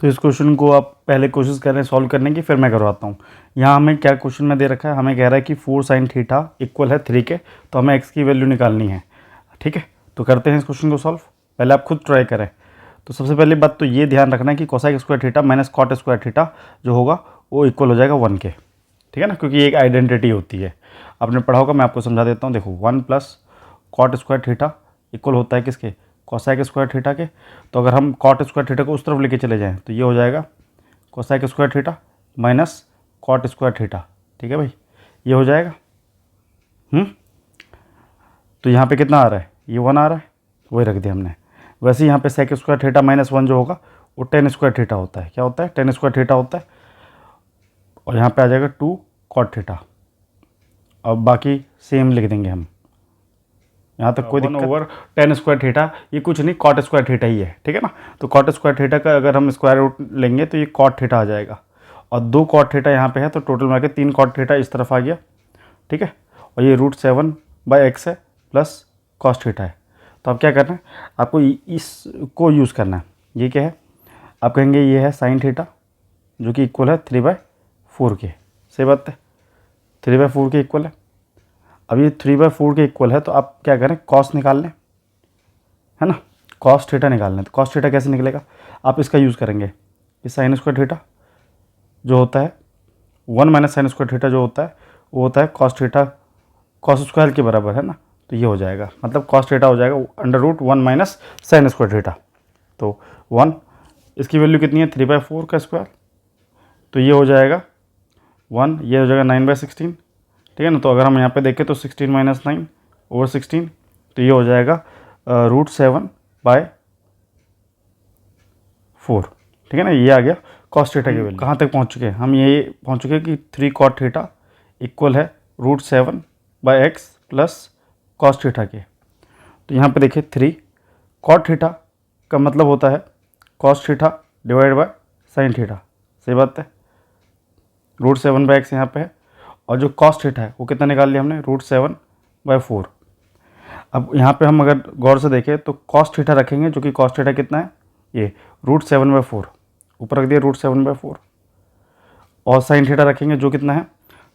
तो इस क्वेश्चन को आप पहले कोशिश करें सॉल्व करने की, फिर मैं करवाता हूँ। यहाँ हमें क्या क्वेश्चन में दे रखा है, हमें कह रहा है कि 4 sin थीटा इक्वल है 3 के, तो हमें x की वैल्यू निकालनी है। ठीक है, तो करते हैं इस क्वेश्चन को सॉल्व। पहले आप खुद ट्राई करें। तो सबसे पहली बात तो ये ध्यान रखना है कि cosec square theta minus cot square theta जो होगा वो इक्वल हो जाएगा 1 के। ठीक है ना, क्योंकि ये एक आइडेंटिटी होती है, आपने पढ़ा होगा, मैं आपको समझा देता हूँ। देखो 1 plus cot square theta equal होता है किसके, कोसाइक स्क्वायर थीटा के। तो अगर हम कॉट स्क्वायर थीटा को उस तरफ लेके चले जाएं तो ये हो जाएगा cosec square theta minus cot square theta. ठीक है भाई, ये हो जाएगा। तो यहाँ पे कितना आ रहा है, ये 1 आ रहा है, वही रख दिया हमने। वैसे यहाँ पे सेक स्क्वायर थीटा माइनस 1 जो होगा वो 10 स्क्वायर थीटा होता है। क्या होता है, 10 स्क्वायर थीटा होता है। और यहाँ पे आ जाएगा 2 कॉट थीटा। अब बाकी सेम लिख देंगे हम, यहाँ तक कोई दिक्कत। ओवर 10 स्क्वायर थीटा, ये कुछ नहीं, कॉट स्क्वायर थीटा ही है। ठीक है ना, तो कॉट स्क्वायर थीटा का अगर हम स्क्वायर रूट लेंगे तो ये कॉट थीटा आ जाएगा, और 2 कॉट थीटा यहाँ पे है, तो टोटल मिला के 3 कॉट थीटा इस तरफ आ गया। ठीक है, और ये √7/x है प्लस कॉस थीटा है। तो अब क्या करना है, आपको इसको यूज़ करना है। ये क्या है, आप कहेंगे ये है साइन थीटा जो कि इक्वल है 3/4 के। सही बात है, 3/4 के इक्वल है। अब ये 3/4 के इक्वल है, तो आप क्या करें, कॉस निकाल लें, है ना, कॉस थीटा निकाल लें। तो कॉस थीटा कैसे निकलेगा, आप इसका यूज़ करेंगे, ये साइन स्क्वायर थीटा जो होता है 1 माइनस साइन स्क्वायर थीटा जो होता है वो होता है कॉस थीटा कॉस स्क्वायर के बराबर, है ना। तो ये हो जाएगा, मतलब कॉस थीटा हो जाएगा √1 माइनस साइन स्क्वायर थीटा। तो 1, इसकी वैल्यू कितनी है, 3/4 का स्क्वायर, तो ये हो जाएगा 1, ये हो जाएगा 9/16। ठीक है ना, तो अगर हम यहाँ पे देखें तो 16 - 9 ओवर 16, तो ये हो जाएगा √7/4। ठीक है ना, ये आ गया कॉस थीटा की वैल्यू। कहाँ तक पहुँच चुके हैं हम, ये पहुँच चुके हैं कि 3 कॉट थीटा इक्वल है √7/x प्लस कॉस थीटा के। तो यहाँ पे देखिए 3 कॉट थीटा का मतलब होता है cos theta divide by sine theta. सही बात है, √7/x यहाँ पे है, और जो कॉस थीटा है वो कितना निकाल लिया हमने, √7/4। अब यहाँ पे हम अगर गौर से देखें तो कॉस थीटा रखेंगे, जो कि कॉस थीटा कितना है, ये √7/4 ऊपर रख दिया √7/4, और साइन थीटा रखेंगे जो कितना है,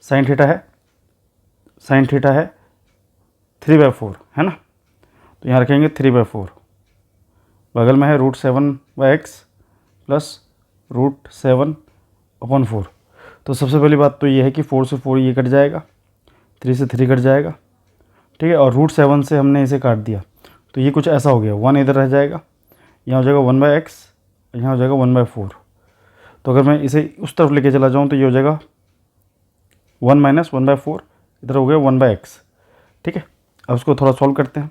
साइन थीटा है 3/4, है ना। तो यहाँ रखेंगे 3/4, बगल में है √7/x प्लस √7/4। तो सबसे पहली बात तो ये है कि 4 से 4 ये कट जाएगा, 3 से 3 कट जाएगा। ठीक है, और √7 से हमने इसे काट दिया, तो ये कुछ ऐसा हो गया, 1 इधर रह जाएगा, यहाँ हो जाएगा 1/x, यहाँ हो जाएगा 1/4। तो अगर मैं इसे उस तरफ लेके चला जाऊँ तो ये हो जाएगा 1 माइनस 1/4, इधर हो गया 1/x। ठीक है, अब इसको थोड़ा सॉल्व करते हैं।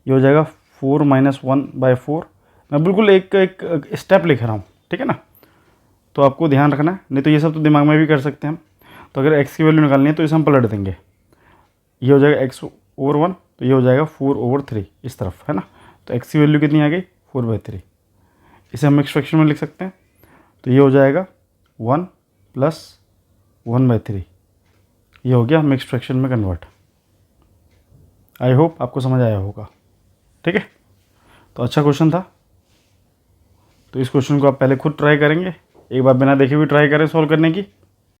ये हो जाएगा 4 - 1/4। मैं बिल्कुल एक स्टेप लिख रहा हूँ, ठीक है ना, तो आपको ध्यान रखना है, नहीं तो ये सब तो दिमाग में भी कर सकते हैं हम। तो अगर x की वैल्यू निकालनी है तो इसे हम पलट देंगे, ये हो जाएगा x/1, तो ये हो जाएगा 4/3 इस तरफ, है ना। तो x की वैल्यू कितनी आ गई, 4/3। इसे हम मिक्स फ्रैक्शन में लिख सकते हैं, तो ये हो जाएगा 1 + 1/3, ये हो गया मिक्स फ्रैक्शन में कन्वर्ट। आई होप आपको समझ आया होगा। ठीक है, तो अच्छा क्वेश्चन था। तो इस क्वेश्चन को आप पहले खुद ट्राई करेंगे, एक बार बिना देखे भी ट्राई करें सॉल्व करने की।